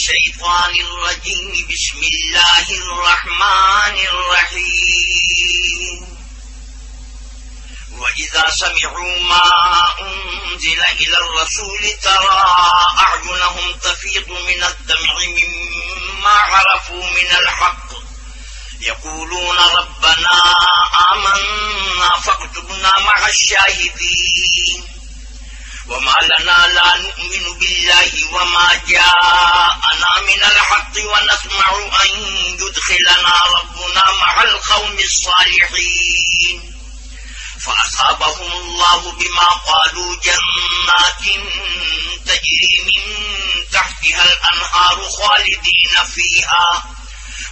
الشيطان الرجيم. بسم الله الرحمن الرحيم. وإذا سمعوا ما أنزل إلى الرسول ترى أعينهم تفيض من الدمع مما عرفوا من الحق يقولون ربنا آمنا فاكتبنا مع الشاهدين. وما لنا لا نؤمن بالله وما جاءنا من الحق ونسمع أن يدخلنا ربنا مع القوم الصالحين. فأصابهم الله بما قالوا جنات تجري من تحتها الأنهار خالدين فيها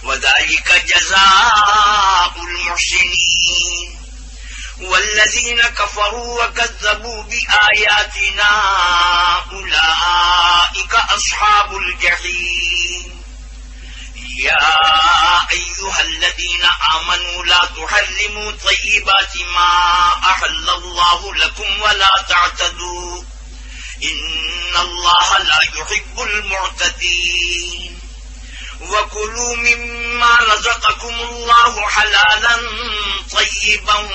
وذلك جزاء المحسنين. والذين كفروا وكذبوا بآياتنا أولئك أصحاب الجحيم. يا أيها الذين آمنوا لا تحرموا طيبات ما أحل الله لكم ولا تعتدوا إن الله لا يحب المعتدين. وكلوا مما رزقكم الله حلالا طيبا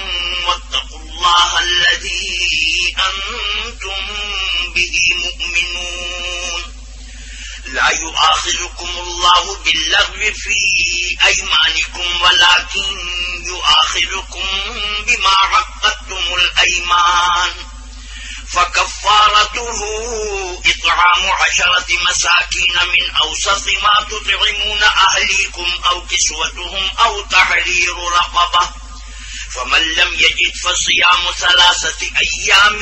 واتقوا الله الذي أنتم به مؤمنون. لا يؤاخذكم الله باللغو في أيمانكم ولكن يؤاخذكم بما عقدتم الأيمان. فكفارته إطعام 10 مساكين من أوسط ما تطعمون أهليكم أو كسوتهم أو تحرير رقبة فمن لم يجد فصيام 3 أيام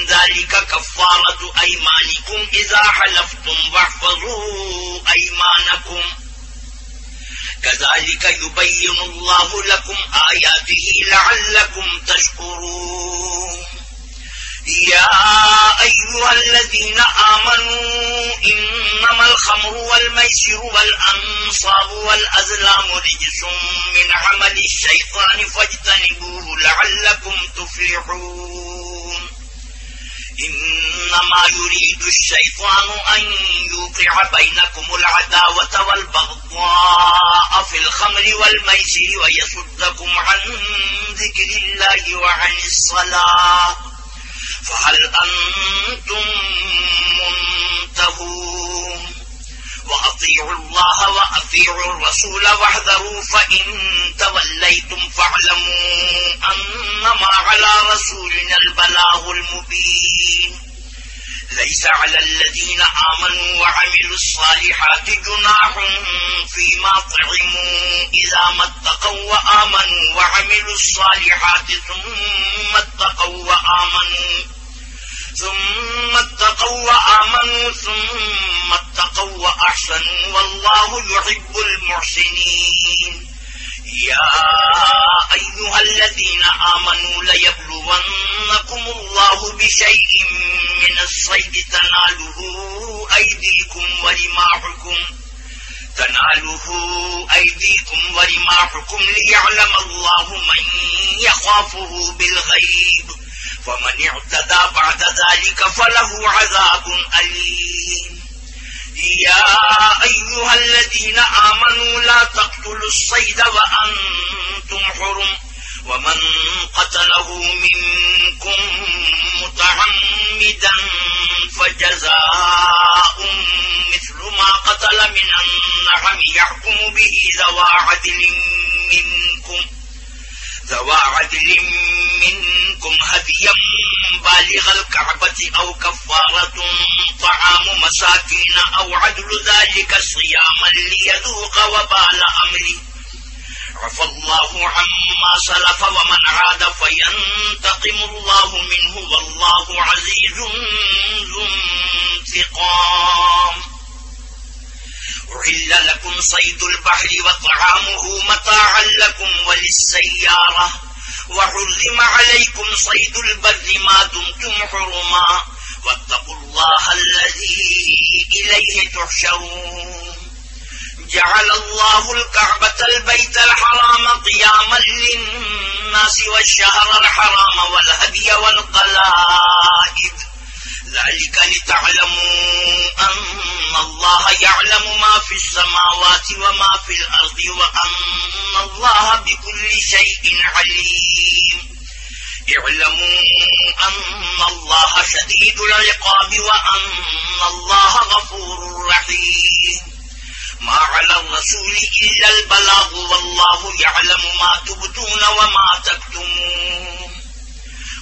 ذلك كفارة أيمانكم إذا حلفتم واحفظوا أيمانكم كذلك يبين الله لكم آياته لعلكم تشكرون. يا أيها الذين آمنوا إنما الخمر والميسر والأنصاب والأزلام رجس من عمل الشيطان فاجتنبوه لعلكم تفلحون. إنما يريد الشيطان أن يوقع بينكم العداوة والبغضاء في الخمر والميسر ويصدكم عن ذكر الله وعن الصلاة فهل أنتم منتهون. وأطيعوا الله وأطيعوا الرسول واحذروا فإن توليتم فاعلموا أنما على رسولنا البلاغ المبين. ليس على الذين آمنوا وعملوا الصالحات جناح فيما طعموا إذا ما اتقوا وآمنوا وعملوا الصالحات ثم اتقوا وآمنوا ثم اتقوا وأحسنوا والله يحب المحسنين. يا أيها الذين آمنوا ليبلونكم الله بشيء من الصيد تناله أيديكم ورماحكم ليعلم الله من يخافه بالغيب فمن اعتدى بعد ذلك فله عذاب أليم. يا أيها الذين آمنوا لا تقتلوا الصيد وأنتم حرم ومن قتله منكم متعمدا فجزاء مثل ما قتل من النعم يحكم به ذوى عدل منكم هديا بالغ الكعبة أو كفارة طعام مساكين أو عدل ذلك صياما ليذوق وبال أمره. عفى الله عما سلف ومن عاد فينتقم الله منه والله عزيز ذو انتقام. أحل لكم صيد البحر وطعامه متاعا لكم وللسيارة وحرم عليكم صيد البر ما دمتم حرما واتقوا الله الذي إليه تحشرون. جعل الله الكعبة البيت الحرام قياما للناس والشهر الحرام والهدي والقلائد ذلك لتعلموا أن الله يعلم ما في السماوات وما في الأرض وأن الله بكل شيء عليم اعلموا أن الله شديد العقاب وأن الله غفور رحيم ما على الرسول إلا البلاغ والله يعلم ما تبدون وما تكتمون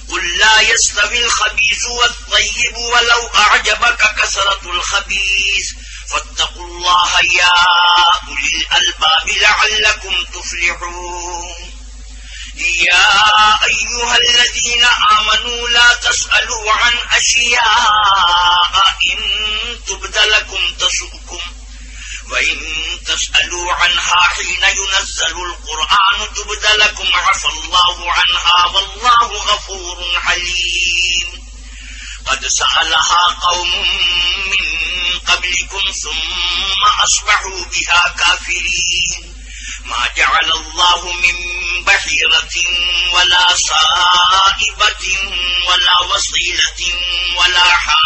قل لا يستوي الخبيث والطيب ولو أعجبك كثرة الخبيث فاتقوا الله يا أولي الألباب لعلكم تفلحون يا أيها الذين آمنوا لا تسألوا عن أشياء إن تبد لكم تسؤكم وإن تسألوا عنها حين ينزل القرآن تبد لكم عفى الله عنها والله غفور حليم قد سألها قوم من قبلكم ثم أصبحوا بها كافرين ما جعل الله من بحيرة ولا صائبة ولا وصيلة ولا حام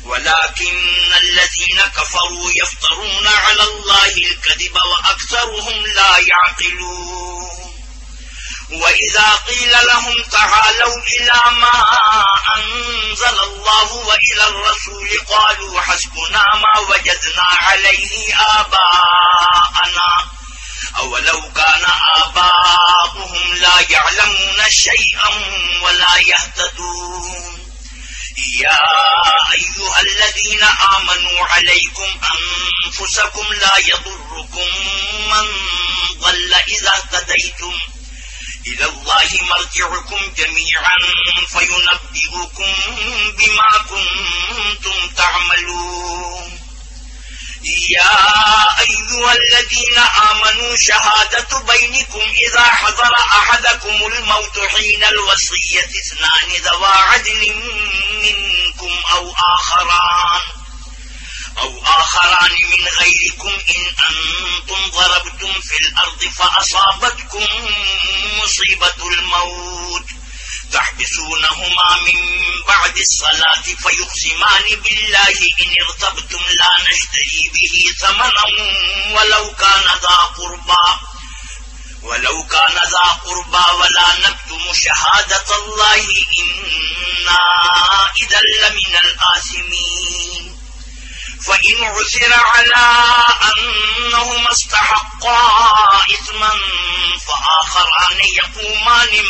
ولكن الذين كفروا يفترون على الله الكذب وأكثرهم لا يعقلون وإذا قيل لهم تعالوا إلى ما أنزل الله وإلى الرسول قالوا حسبنا ما وجدنا عليه آباءنا أولو كان آباؤهم لا يعلمون شيئا ولا يهتدون يا أيها الذين آمنوا عليكم أنفسكم لا يضركم من ضل إذا اهتديتم إلى الله مرجعكم جميعا فينبئكم بما كنتم تعملون يا أيها الذين آمنوا شهادة بينكم إذا حضر أحدكم الموت حين الوصية اثنان ذوى عدل منكم أو آخران من غيركم إن أنتم ضربتم في الأرض فأصابتكم مصيبة الموت تحبسونهما من بعد الصلاة فيقسمان بالله إن ارتبتم لا نشتري به ثمنا ولو كان ذا قربى ولا نكتم شهادة الله إنا إذا لمن الآثمين فإن عثر على أنهما استحقا إثما فآخران يقومان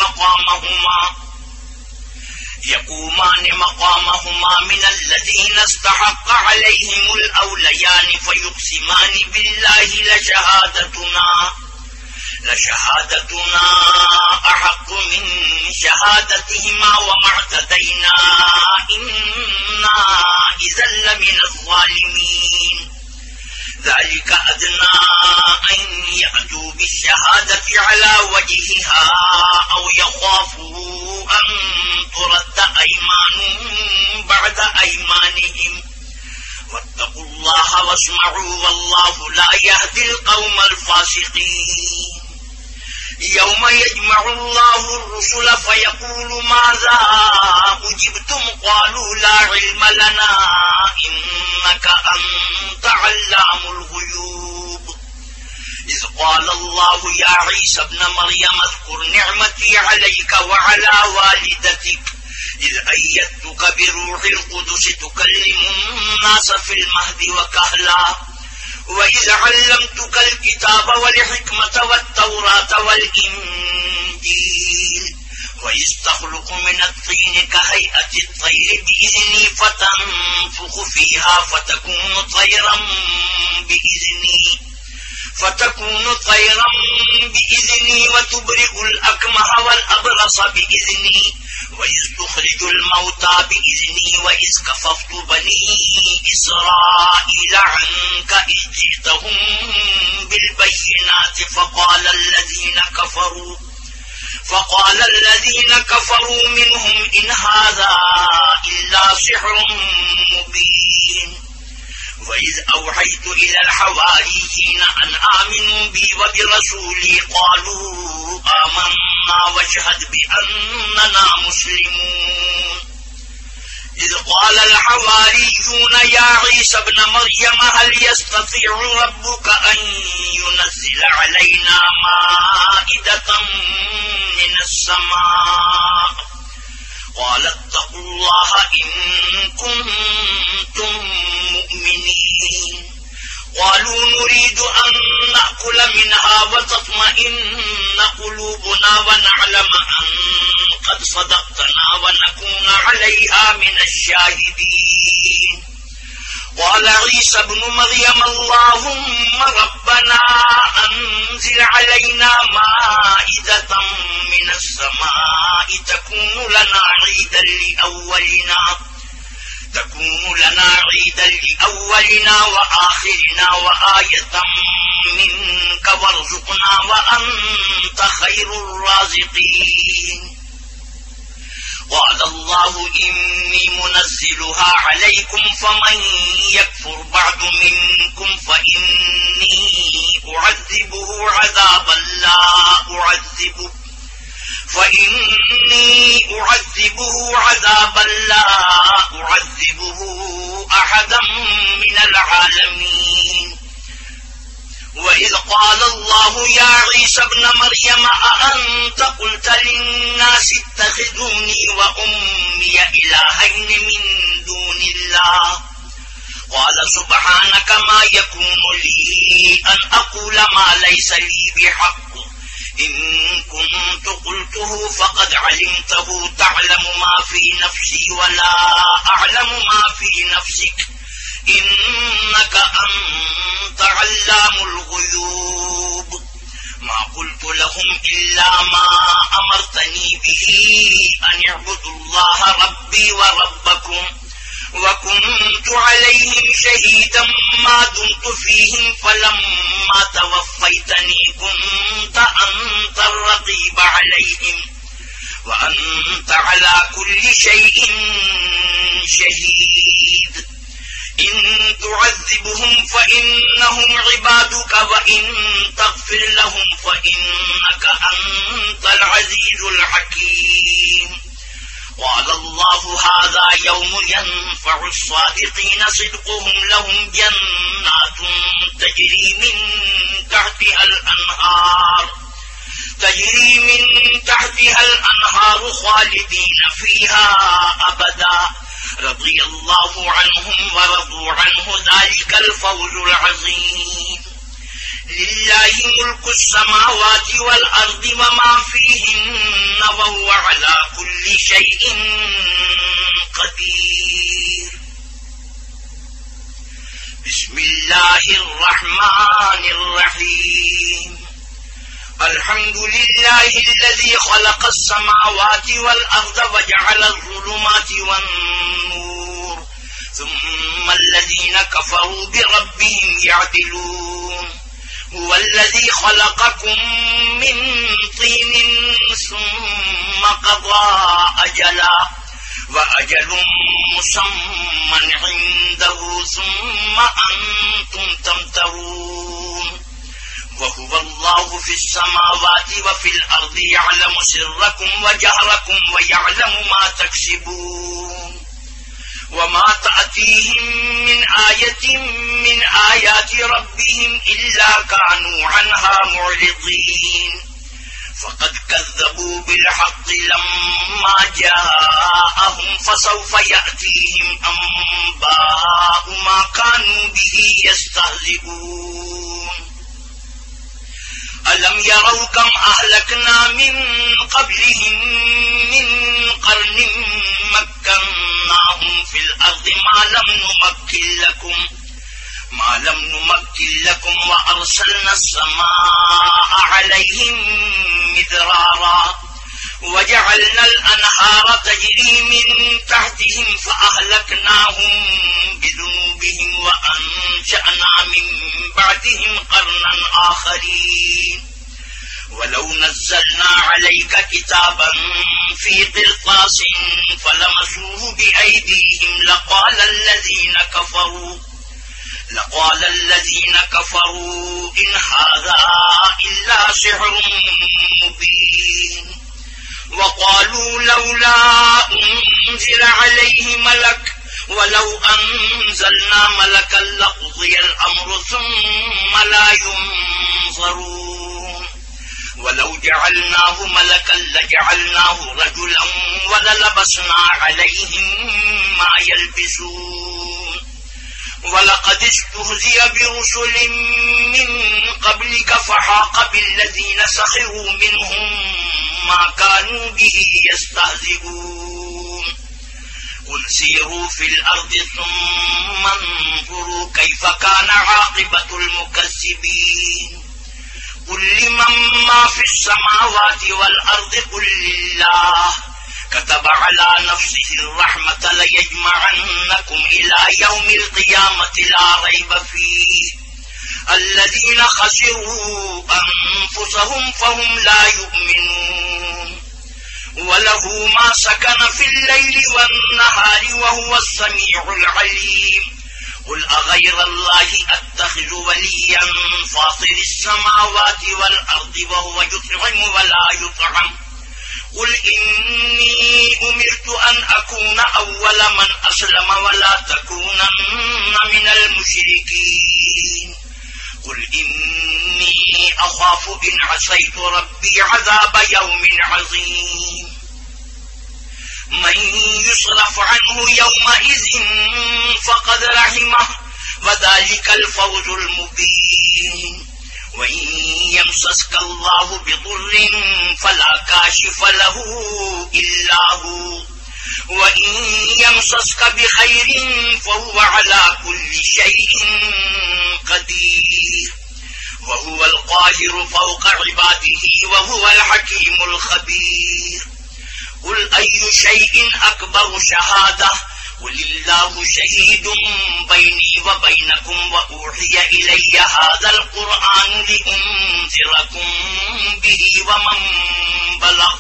مقامهما من الذين استحق عليهم الأوليان فيقسمان بالله لشهادتنا أحق من شهادتهما وما اعتدينا إنا إذا لمن الظالمين ذلك أدنى أن يأتوا بالشهادة على وجهها أو يخافوا أن ترد أيمان بعد أيمانهم واتقوا الله واسمعوا والله لا يهدي القوم الفاسقين يوم يجمع الله الرسل فيقول ماذا أجبتم قالوا لا علم لنا إنك أنت علام الغيوب إذ قال الله يا عيسى ابن مريم اذكر نعمتي عليك وعلى والدتك إذ أيدتك بروح القدس تكلم الناس في المهد وكهلا وإذ علمتك الكتاب والحكمة والتوراة والإنجيل وإذ تخلق من الطين كهيئة الطير بإذني فتنفخ فيها فتكون طيرا بإذني وتبرئ الأكمه والأبرص بإذني وإذ تخرج الموتى بإذني وإذ كففت بني إسرائيل عنك إذ جئتهم بالبينات فقال الذين كفروا منهم إن هذا إلا سحر مبين وإذ أوحيت إلى الحواريين أن آمنوا بي وبرسولي قالوا آمنا واشهد بأننا مسلمون إذ قال الحواريون يا عيسى ابن مريم هل يستطيع ربك أن ينزل علينا مائدة من السماء قال اتقوا الله إن كنتم مؤمنين قالوا نريد أن نأكل منها وتطمئن قلوبنا ونعلم أن قد صدقتنا ونكون عليها من الشاهدين قال عيسى ابن مريم اللهم ربنا أنزل علينا مائدة من السماء تكون لنا عيدا لأولنا وآخرنا وآية منك وارزقنا وأنت خير الرازقين قال الله إني منزلها عليكم فمن يكفر بعد منكم فإني أعذبه عذابا لا أعذبه أحدا من العالمين وإذ قال الله يا عيسى ابن مريم أأنت قلت للناس اتخذوني وأمي إلهين من دون الله قال سبحانك ما يكون لي أن أقول ما ليس لي بحق إن كنت قلته فقد علمته تعلم ما في نفسي ولا أعلم ما في نفسك إنك أنت علام الغيوب ما قلت لهم إلا ما أمرتني به أن اعبدوا الله ربي وربكم وكنت عليهم شهيدا ما دمت فيهم فلما توفيتني كنت أنت الرقيب عليهم وأنت على كل شيء شهيد إن تعذبهم فإنهم عبادك وإن تغفر لهم فإنك أنت العزيز الحكيم قال الله هذا يوم ينفع الصادقين صدقهم لهم جنات تجري من تحتها الأنهار خالدين فيها أبدا رضي الله عنهم ورضوا عنه ذلك الفوز العظيم لله ملك السماوات والأرض وما فيهن وهو على كل شيء قدير بسم الله الرحمن الرحيم الحمد لله الذي خلق السماوات والأرض وجعل الظلمات والنور ثم الذين كفروا بربهم يعدلون هو الذي خلقكم من طين ثم قضى أجلا وأجل مسمى عنده ثم أنتم تمترون وهو الله في السماوات وفي الأرض يعلم سركم وجهركم ويعلم ما تكسبون وما تأتيهم من آية من آيات ربهم إلا كانوا عنها معرضين فقد كذبوا بالحق لما جاءهم فسوف يأتيهم أنباء ما كانوا به يستهزئون ألم يروا كم أهلكنا من قبلهم من قرن مكناهم في الأرض ما لم نمكن لكم وأرسلنا السماء عليهم مدرارا وجعلنا الأنهار تجري من تحتهم فأهلكناهم بذنوبهم وأنشأنا من بعدهم قرنا آخرين ولو نزلنا عليك كتابا في قرطاس فلمسوه بأيديهم لقال الذين كفروا إن هذا إلا سحر مبين وقالوا لولا أنزل عليه ملك ولو أنزلنا ملكا لقضي الأمر ثم لا ينظرون ولو جعلناه ملكا لجعلناه رجلا وللبسنا عليهم ما يلبسون ولقد استهزئ برسل من قبلك فحاق بالذين سخروا منهم ما كانوا به يستهزئون قل سيروا في الأرض ثم انظروا كيف كان عاقبة المكذبين قل لمن ما في السماوات والأرض قل لله كتب على نفسه الرحمة ليجمعنكم إلى يوم القيامة لا ريب فيه الذين خسروا أنفسهم فهم لا يؤمنون وله ما سكن في الليل والنهار وهو السميع العليم قل أغير الله أتخذ وليا فاطر السماوات والأرض وهو يطعم ولا يطعم قل إني أمرت أن أكون أول من أسلم ولا تكونن من المشركين قل إني أخاف إن عصيت ربي عذاب يوم عظيم من يصرف عنه يومئذ فقد رحمه وذلك الفوز المبين وإن يمسسك الله بضر فلا كاشف له إلا هو وإن يمسسك بخير فهو على كل شيء قدير وهو القاهر فوق عباده وهو الحكيم الخبير قل أي شيء أكبر شهادة قل الله شهيد بيني وبينكم وأوحي إلي هذا القرآن لأنذركم به ومن بلغ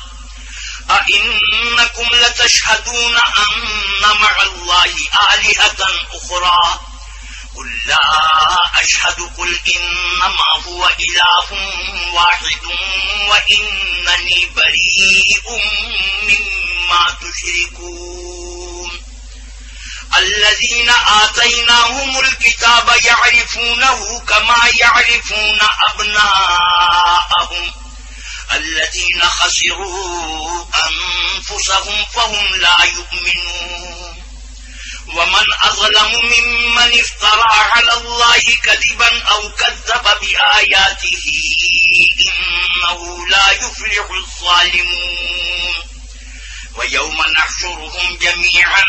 أئنكم لتشهدون أن مع الله آلهة أخرى قل لا أشهد قل إنما هو إله واحد وإنني بريء مما تشركون الذين آتيناهم الكتاب يعرفونه كما يعرفون أبناءهم الذين خسروا أنفسهم فهم لا يؤمنون ومن أظلم ممن افترى على الله كذبا أو كذب بآياته إنه لا يفلح الظالمون ويوم نحشرهم جميعا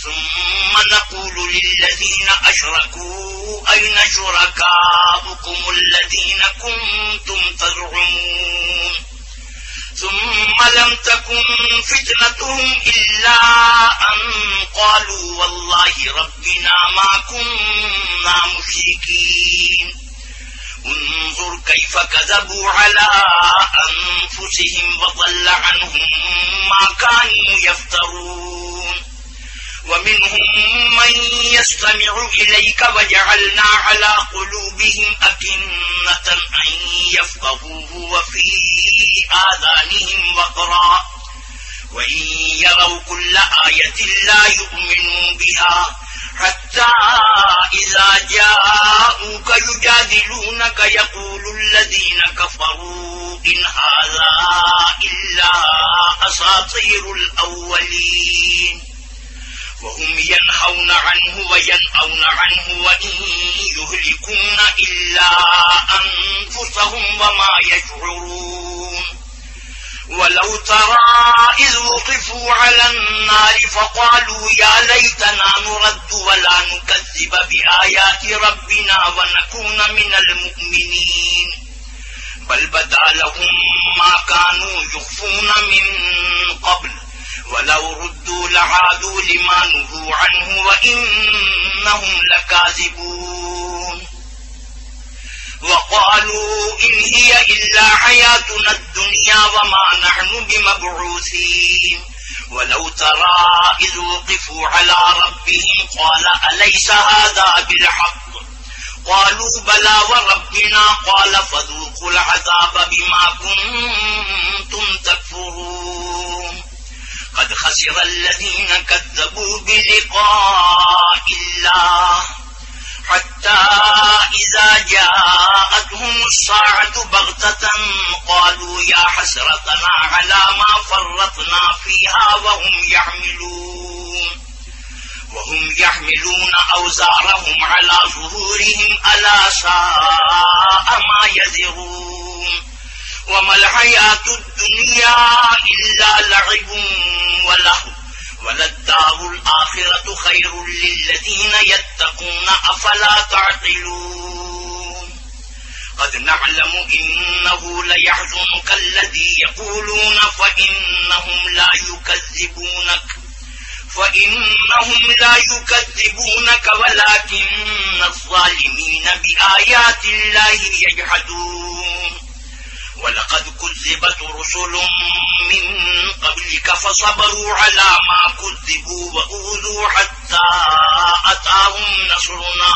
ثم نقول للذين أشركوا أين شركاؤكم الذين كنتم تزعمون ثم لم تكن فتنتهم إلا أن قالوا والله ربنا ما كنا مشركين انظر كيف كذبوا على أنفسهم وضل عنهم ما كانوا يفترون ومنهم من يستمع إليك وجعلنا على قلوبهم أكنة أن يفقهوه وفي آذانهم وقرا وإن يروا كل آية لا يؤمنوا بها حتى إذا جاءوك يجادلونك يقول الذين كفروا إن هذا إلا أساطير الأولين وهم ينهون عنه وينأون عنه وإن يهلكون إلا أنفسهم وما يشعرون ولو ترى إذ وقفوا على النار فقالوا يا ليتنا نرد ولا نكذب بآيات ربنا ونكون من المؤمنين بل بدا لهم ما كانوا يخفون من قبل ولو ردوا لعادوا لما نهوا عنه وإنهم لكاذبون وقالوا إن هي إلا حياتنا الدنيا وما نحن بمبعوثين ولو ترى إذ وقفوا على ربهم قال أليس هذا بالحق قالوا بلى وربنا قال فذوقوا العذاب بما كنتم تكفرون قد خسر الذين كذبوا بلقاء جاءتهم الساعة بغتة قالوا يا حسرتنا على ما فرطنا فيها وهم يحملون أوزارهم على ظهورهم ألا ساء ما يزرون وما الحياة الدنيا إلا لعب ولهو وللدار الآخرة خير للذين يتقون أفلا تعقلون قد نعلم إنه ليحزنك الذي يقولون فإنهم لا يكذبونك ولكن الظالمين بآيات الله يجحدون ولقد كذبت رسل من قبلك فصبروا على ما كذبوا وأوذوا حتى أتاهم نصرنا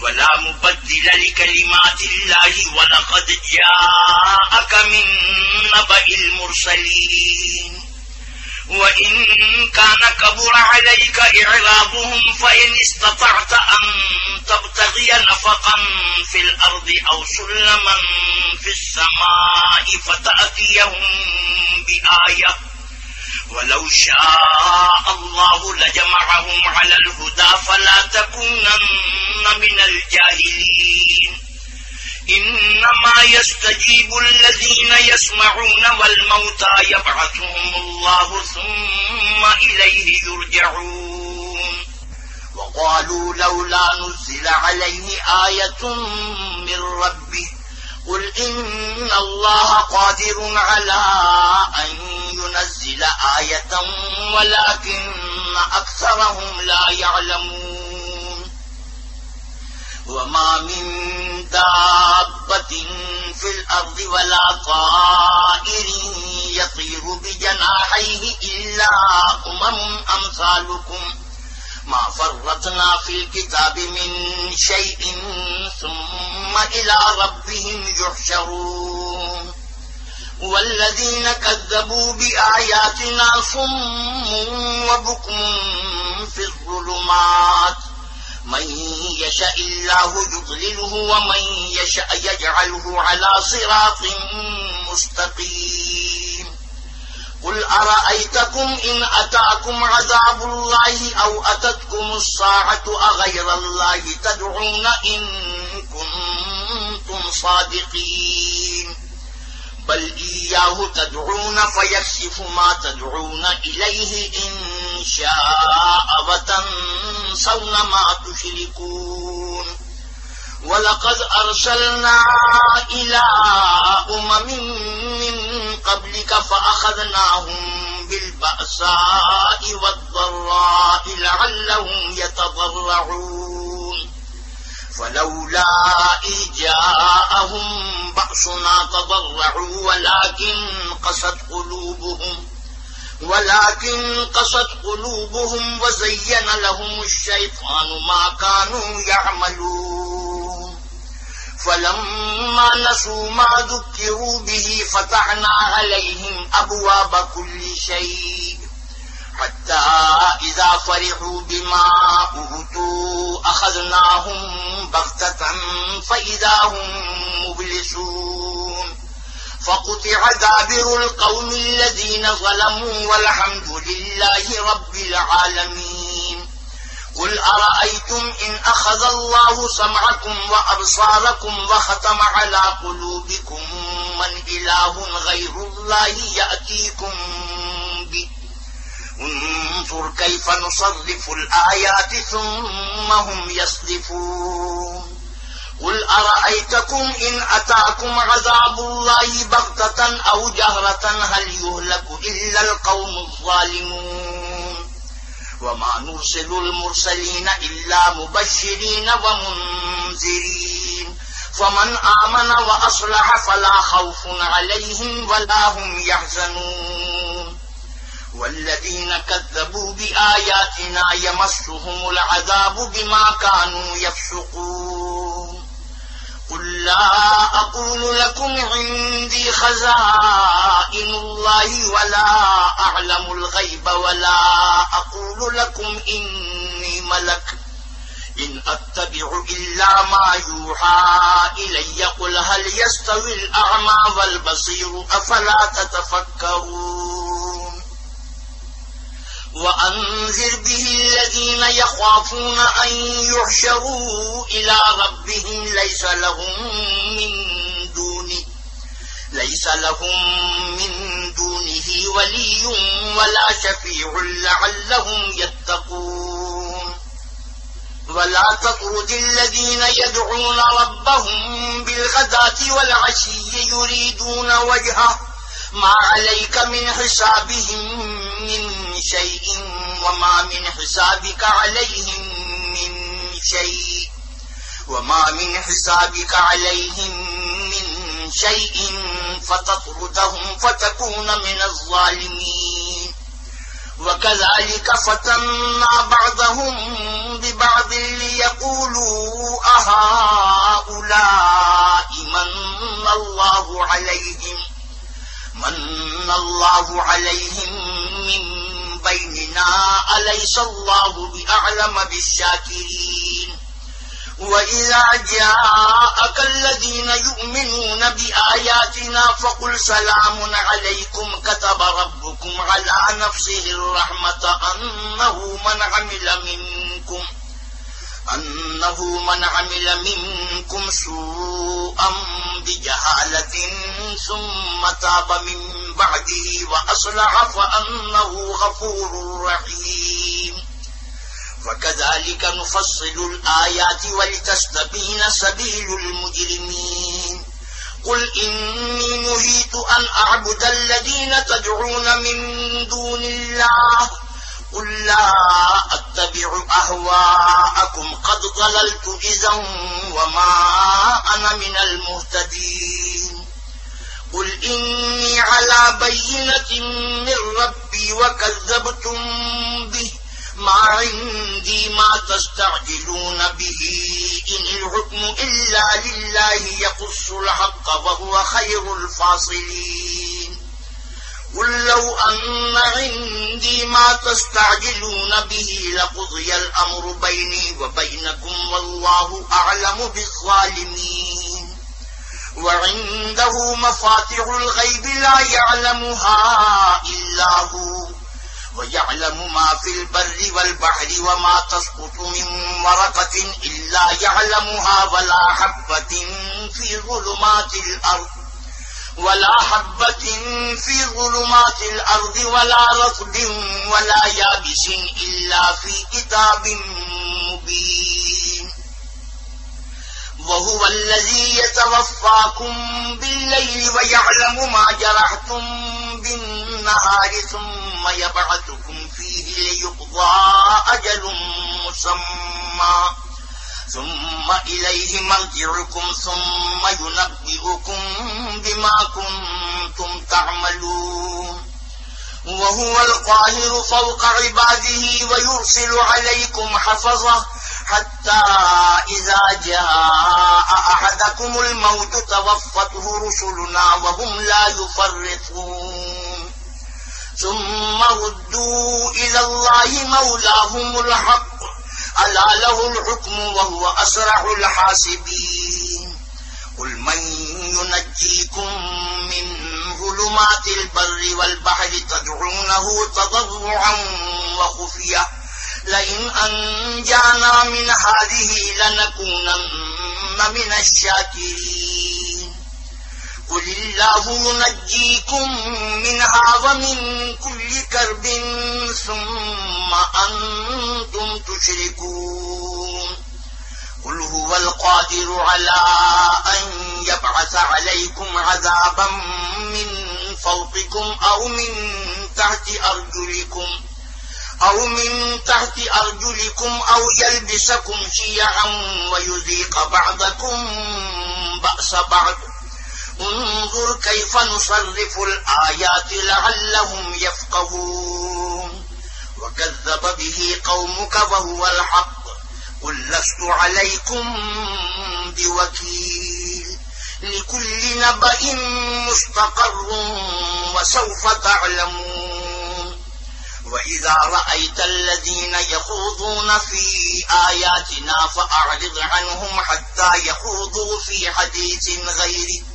ولا مبدل لكلمات الله ولقد جاءك من نبأ المرسلين وإن كان كبر عليك إعراضهم فإن استطعت أن تبتغي نفقا في الأرض أو سلما في السماء فتأتيهم بآية ولو شاء الله لجمعهم على الهدى فلا تكونن من الجاهلين إنما يستجيب الذين يسمعون والموتى يبعثهم الله ثم إليه يرجعون وقالوا لولا نزل عليه آية من ربه قل إن الله قادر على أن ينزل آية ولكن أكثرهم لا يعلمون وما من دابة في الأرض ولا طائر يطير بجناحيه إلا أمثالكم ما فرطنا في الكتاب من شيء ثم إلى ربهم يحشرون والذين كذبوا بآياتنا صم وبكم في الظلمات من يشاء الله يضلله ومن يشاء يجعله على صراط مستقيم قل أرأيتكم إن أتاكم عذاب الله أو أتتكم الساعة أغير الله تدعون إن كنتم صادقين بل إياه تدعون فيكشف ما تدعون إليه إن شاء وتنسون ما تشركون ولقد أرسلنا إلى من قبلك فأخذناهم بالبأساء والضراء لعلهم يتضرعون فلولا إذ جاءهم بأسنا تضرعوا ولكن قست قلوبهم وزين لهم الشيطان ما كانوا يعملون فلما نسوا ما ذكروا به فتحنا عليهم أبواب كل شيء حتى إذا فرحوا بما أوتوا أخذناهم بغتة فإذا هم مبلسون فقطع دابر القوم الذين ظلموا والحمد لله رب العالمين قل أرأيتم إن أخذ الله سمعكم وأبصاركم وختم على قلوبكم من إله غير الله يأتيكم به انظر كيف نصرف الآيات ثم هم يصدفون قل أرأيتكم إن أتاكم عذاب الله بغتة أو جهرة هل يهلك إلا القوم الظالمون وما نرسل المرسلين إلا مبشرين ومنذرين فمن آمن وأصلح فلا خوف عليهم ولا هم يحزنون والذين كذبوا بآياتنا يمسهم العذاب بما كانوا يفسقون قل لا أقول لكم عندي خزائن الله ولا أعلم الغيب ولا أقول لكم إني ملك إن أتبع إلا ما يوحى إلي قل هل يستوي الأعمى والبصير أفلا تتفكرون وأنذر به الذين يخافون أن يحشروا إلى ربهم ليس لهم من دونه ولي ولا شفيع لعلهم يتقون ولا تطرد الذين يدعون ربهم بالغداة والعشي يريدون وجهه ما عليك من حسابهم من شيء وما من حسابك عليهم من شيء فتطردهم فتكون من الظالمين وكذلك فتنا بعضهم ببعض ليقولوا أهؤلاء من الله عليهم من بيننا أليس الله بأعلم بالشاكرين وإذا جاءك الذين يؤمنون بآياتنا فقل سلام عليكم كتب ربكم على نفسه الرحمة أنه من عمل منكم سوءا بجهالة ثم تاب من بعده وأصلح فأنه غفور رحيم وكذلك نفصل الآيات ولتستبين سبيل المجرمين قل إني نهيت أن أعبد الذين تدعون من دون الله قل لا أتبع أهواءكم قد ضللت إذا وما أنا من المهتدين قل إني على بينة من ربي وكذبتم به ما عندي ما تستعجلون به إن الحكم إلا لله يقص الحق وهو خير الفاصلين قل لو أن عندي ما تستعجلون به لقضي الأمر بيني وبينكم والله أعلم بالظالمين وعنده مفاتح الغيب لا يعلمها إلا هو ويعلم ما في البر والبحر وما تسقط من ورقة إلا يعلمها ولا حبة في ظلمات الأرض ولا رطب ولا يابس إلا في كتاب مبين وهو الذي يتوفاكم بالليل ويعلم ما جرحتم بالنهار ثم يبعثكم فيه ليقضى أجل مسمى ثم إليه مرجعكم ثم ينبئكم بما كنتم تعملون وهو القاهر فوق عباده ويرسل عليكم حفظة حتى إذا جاء أحدكم الموت توفته رسلنا وهم لا يفرطون ثم ردوا إلى الله مولاهم الحق ألا له الحكم وهو أسرع الحاسبين قل من ينجيكم من ظلمات البر والبحر تدعونه تضرعا وخفية لئن أنجانا من هذه لنكونن من الشاكرين قل الله ينجيكم منها ومن كل كرب ثم أنتم تشركون قل هو القادر على أن يبعث عليكم عذابا من فوقكم أو من تحت أرجلكم أو يلبسكم شيعا ويذيق بعضكم بأس بعض انظر كيف نصرف الآيات لعلهم يفقهون وكذب به قومك وهو الحق قل لست عليكم بوكيل لكل نبأ مستقر وسوف تعلمون وَإِذَا رَأَيْتَ الَّذِينَ يَخُوضُونَ فِي آيَاتِنَا فَأَعْرِضْ عَنْهُمْ حَتَّى يَخُوضُوا فِي حَدِيثٍ غَيْرِهِ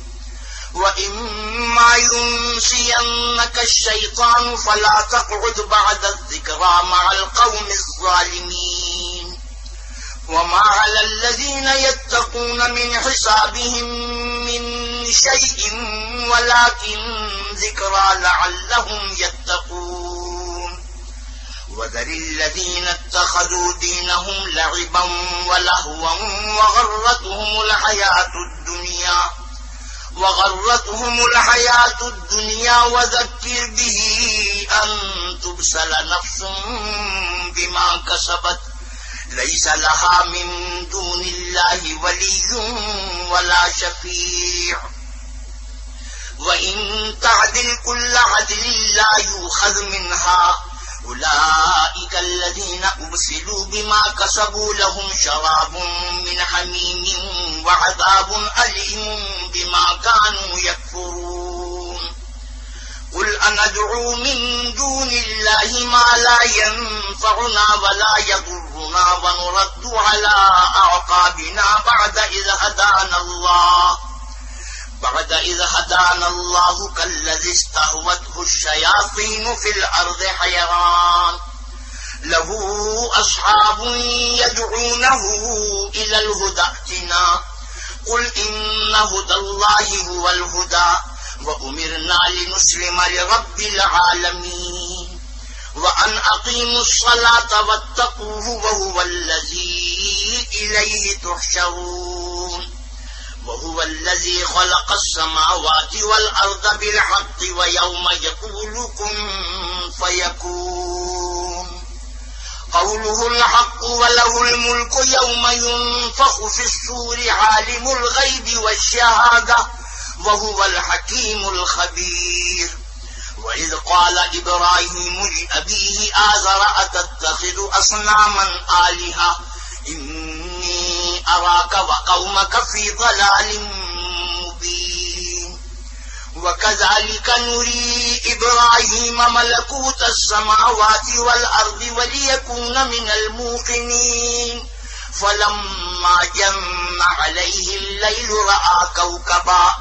وَإِمَّا يُنْسِيَنَّكَ الشَّيْطَانُ فَلَا تَقْعُدْ بَعْدَ الذِّكْرَى مَعَ الْقَوْمِ الظَّالِمِينَ وَمَا عَلَى الَّذِينَ يَتَّقُونَ مِنْ حِسَابِهِمْ مِنْ شَيْءٍ وَلَكِنْ ذِكْرَى لَعَلَّهُمْ يَتَّقُونَ وَذَرِ الَّذِينَ اتَّخَذُوا دِينَهُمْ لَعِبًا وَلَهْوًا وغرتهم الحياة الدنيا وذكر به أن تبسل نفس بما كسبت ليس لها من دون الله ولي ولا شفيع وإن تعدل كل عدل لا يؤخذ منها أولئك الذين أبسلوا بما كسبوا لهم شراب من حميم وعذاب أليم بما كانوا يكفرون قل أندعو من دون الله ما لا ينفعنا ولا يضرنا ونرد على أعقابنا بعد إذ هدانا الله كالذي استهوته الشياطين في الأرض حيران له أصحاب يدعونه إلى الهدى ائتنا قل إن هدى الله هو الهدى وأمرنا لنسلم لرب العالمين وأن أقيموا الصلاة واتقوه وهو الذي إليه تحشرون وهو الذي خلق السماوات والأرض بالحق ويوم يقول كن فيكون قوله الحق وله الملك يوم ينفخ في الصور عالم الغيب والشهادة وهو الحكيم الخبير وإذ قال إبراهيم لأبيه آزر أتتخذ أصناما آلهة إني أراك وقومك في ضلال مبين وكذلك نري إبراهيم ملكوت السماوات والأرض وليكون من الموقنين فلما جن عليه الليل رأى كوكبا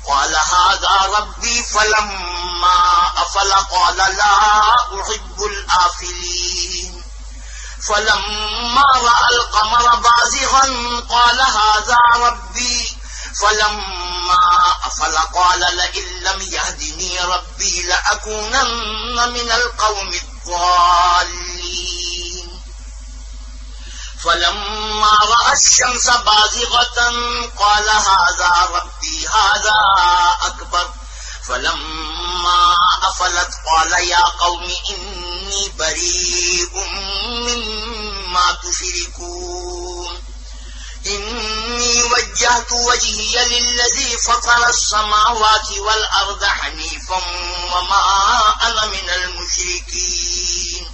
قال هذا ربي فلما أفل قال لا أحب الآفلين فلما رأى القمر بازغا قال هذا ربي فلما أفل قال لئن لم يهدني ربي لأكونن من القوم الضالين فلما رأى الشمس بازغة قال هذا ربي هذا أكبر فلما أفلت قال يا قوم إني بريء مما تشركون إني وجهت وجهي للذي فطر السماوات والأرض حنيفا وما أنا من المشركين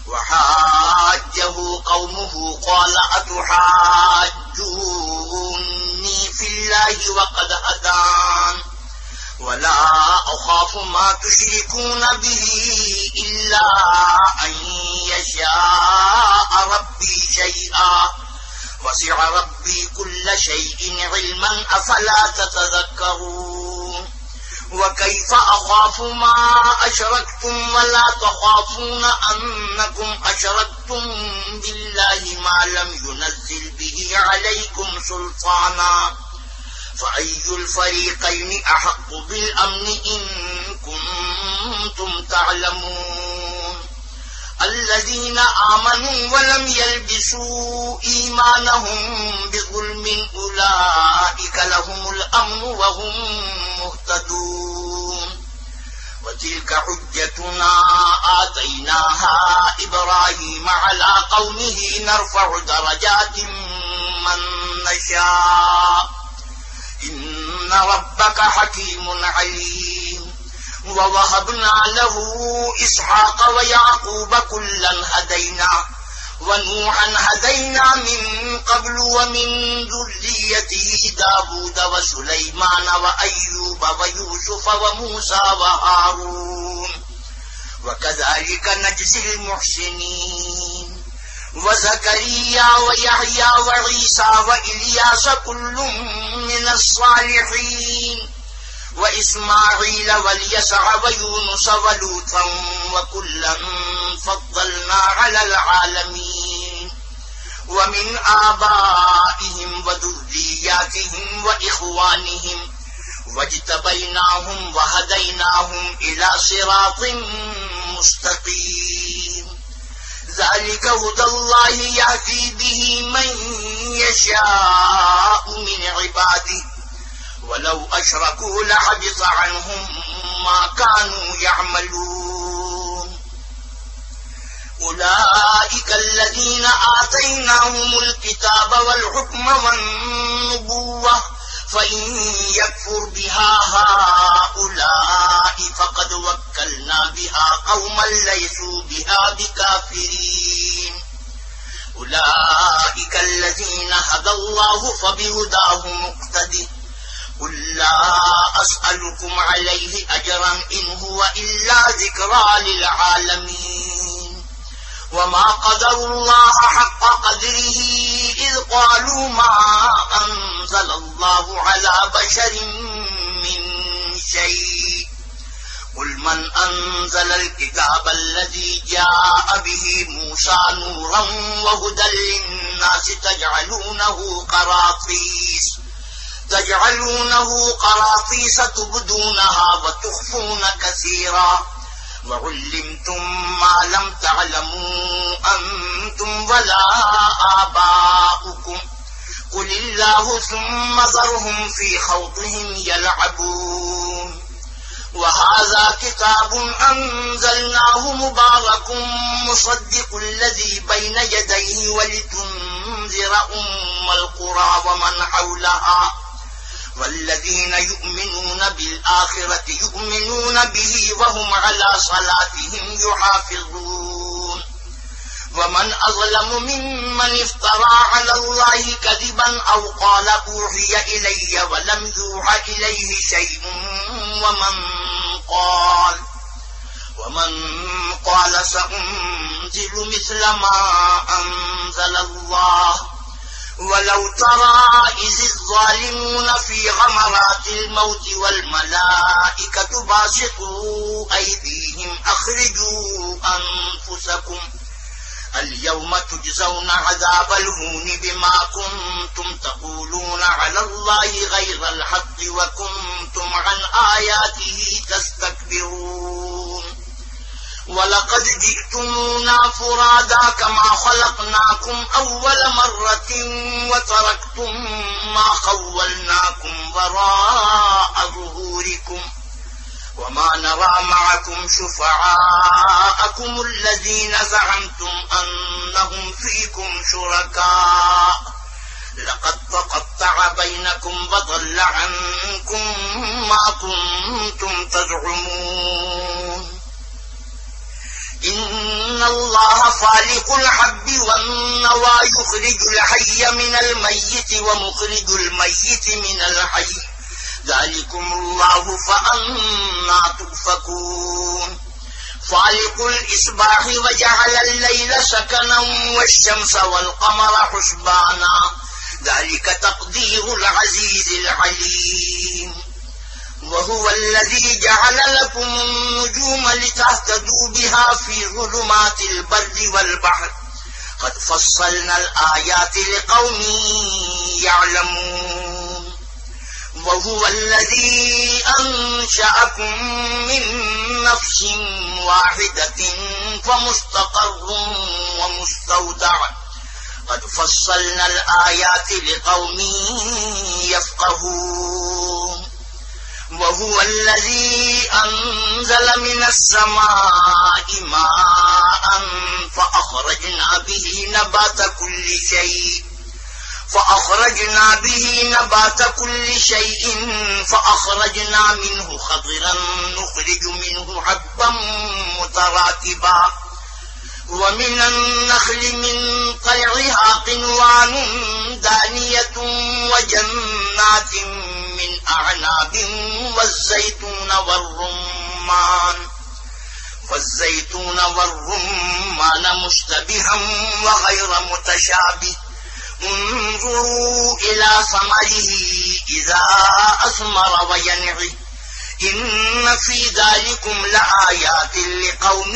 وحاجه قومه قال أتحاجوني في الله وقد هدان ولا أخاف ما تشركون به إلا أن يشاء ربي شيئا وسع ربي كل شيء علما أفلا تتذكرون وكيف أخاف ما أشركتم ولا تخافون أنكم أشركتم بالله ما لم ينزل به عليكم سلطانا فأي الفريقين أحق بالأمن إن كنتم تعلمون الذين آمنوا ولم يلبسوا إيمانهم بظلم أولئك لهم الأمن وهم مهتدون وتلك حجتنا آتيناها إبراهيم على قومه نرفع درجات من نشاء إن ربك حكيم عليم ووهبنا له إسحاق ويعقوب كلا هدينا ونوحا هدينا من قبل ومن ذريته داود وسليمان وأيوب ويوسف وموسى وهارون وكذلك نجزي المحسنين وزكريا ويحيى وعيسى وإلياس كل من الصالحين وإسماعيل واليسع ويونس ولوطا وكلا فضلنا على العالمين ومن آبائهم وذرياتهم وإخوانهم واجتبيناهم وهديناهم إلى صراط مستقيم ذلك هدى الله يهدي به من يشاء من عباده ولو أشركوا لحبط عنهم ما كانوا يعملون أولئك الذين آتيناهم الكتاب والحكم والنبوة فإن يكفر بها هؤلاء فقد وكلنا بها قوما ليسوا بها بكافرين أولئك الذين هدى الله فبهداه مقتدي قل لا أسألكم عليه أجرا إن هو إلا ذكرى للعالمين وما قدروا الله حق قدره إذ قالوا ما أنزل الله على بشر من شيء قل من أنزل الكتاب الذي جاء به موسى نورا وهدى للناس تجعلونه قراطيس تبدونها وتخفون كثيرا وعلمتم ما لم تعلموا أنتم ولا آباؤكم قل الله ثم ذرهم في خوضهم يلعبون وهذا كتاب أنزلناه مبارك مصدق الذي بين يديه ولتنذر أم القرى ومن حولها والذين يؤمنون بالآخرة يؤمنون به وهم على صلاتهم يحافظون ومن أظلم ممن افترى على الله كذبا أو قال أوحي إلي ولم يوحى إليه شيء ومن قال سأنزل مثل ما أنزل الله ولو ترى إذ الظالمون في غمرات الموت والملائكة باسطوا أيديهم أخرجوا أنفسكم اليوم تجزون عذاب الهون بما كنتم تقولون على الله غير الحق وكنتم عن آياته تستكبرون ولقد جئتمونا فرادا كما خلقناكم أول مرة وتركتم ما خولناكم وراء ظهوركم وما نرى معكم شفعاءكم الذين زعمتم أنهم فيكم شركاء لقد تقطع بينكم وضل عنكم ما كنتم تزعمون إن الله فالق الحب والنوى يخرج الحي من الميت ومخرج الميت من الحي ذلكم الله فأنا تؤفكون فالق الإصباح وجعل الليل سكنا والشمس والقمر حسبانا ذلك تقدير العزيز العليم وهو الذي جعل لكم النجوم لتهتدوا بها في ظلمات البر والبحر قد فصلنا الآيات لقوم يعلمون وهو الذي أنشأكم من نفس واحدة فمستقر ومستودع قد فصلنا الآيات لقوم يفقهون وهو الذي أنزل من السماء ماء فأخرجنا به نبات كل شيء فأخرجنا منه خضرا نخرج منه حبا متراكبا ومن النخل من طلعها قنوان دانية وجنات من أعناب والزيتون والرمان والزيتون والرمان مشتبها وغير متشابه انظروا إلى ثمره إذا أثمر وينعي إن في ذلكم لآيات لقوم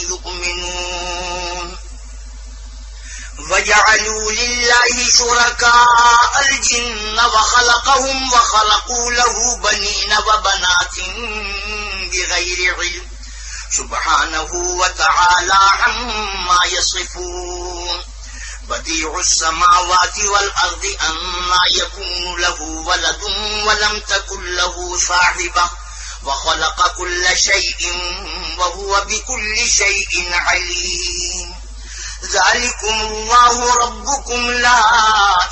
يؤمنون وجعلوا لله شركاء الجن وخلقهم وخلقوا له بنين وبنات بغير علم سبحانه وتعالى عما يصفون بديع السماوات والأرض أنى يكون له ولد ولم تكن له صاحبة وخلق كل شيء وهو بكل شيء عليم ذلكم الله ربكم لا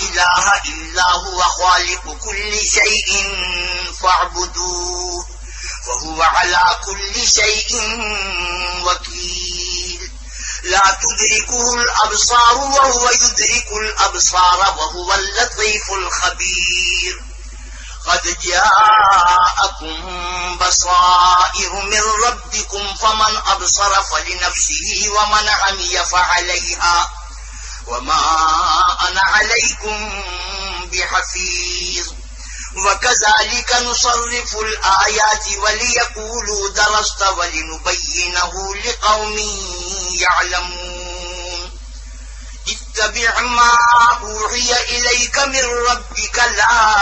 إله إلا هو خالق كل شيء فاعبدوه وهو على كل شيء وكيل لا تدركه الأبصار وهو يدرك الأبصار وهو اللطيف الخبير قد جاءكم بصائر من ربكم فمن أبصر فلنفسه ومن عمي فعليها وما أنا عليكم بحفيظ وكذلك نصرف الآيات وليقولوا درست ولنبينه لقوم يعلمون اتبع ما أوحي إليك من ربك لا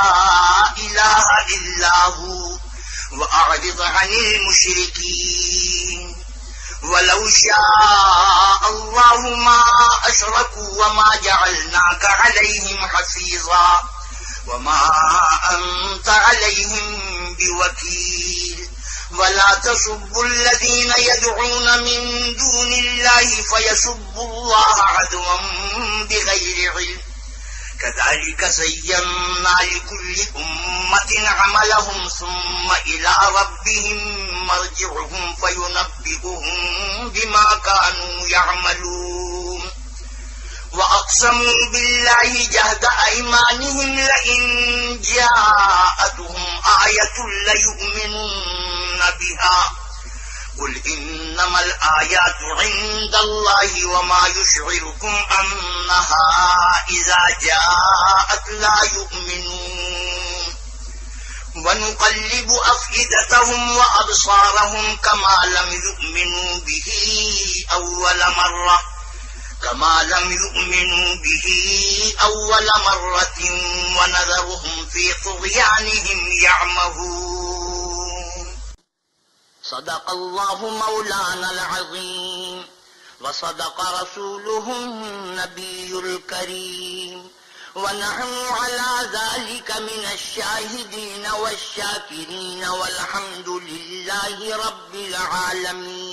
إله إلا هو وأعرض عن المشركين ولو شاء الله ما أشركوا وما جعلناك عليهم حفيظا وما أنت عليهم بوكيل ولا تسبوا الذين يدعون من دون الله فيسبوا الله عدوا بغير علم كذلك زينا لكل أمة عملهم ثم إلى ربهم مرجعهم فينبئهم بما كانوا يعملون وأقسموا بالله جهد أيمانهم لئن جاءتهم آية ليؤمنن بها قل إنما الآيات عند الله وما يشعركم أنها إذا جاءت لا يؤمنون ونقلب أفئدتهم وأبصارهم كما لم يؤمنوا به أول مرة ونذرهم في طغيانهم يعمهون صدق الله مولانا العظيم وصدق رسوله النبي الكريم ونحن على ذلك من الشاهدين والشاكرين والحمد لله رب العالمين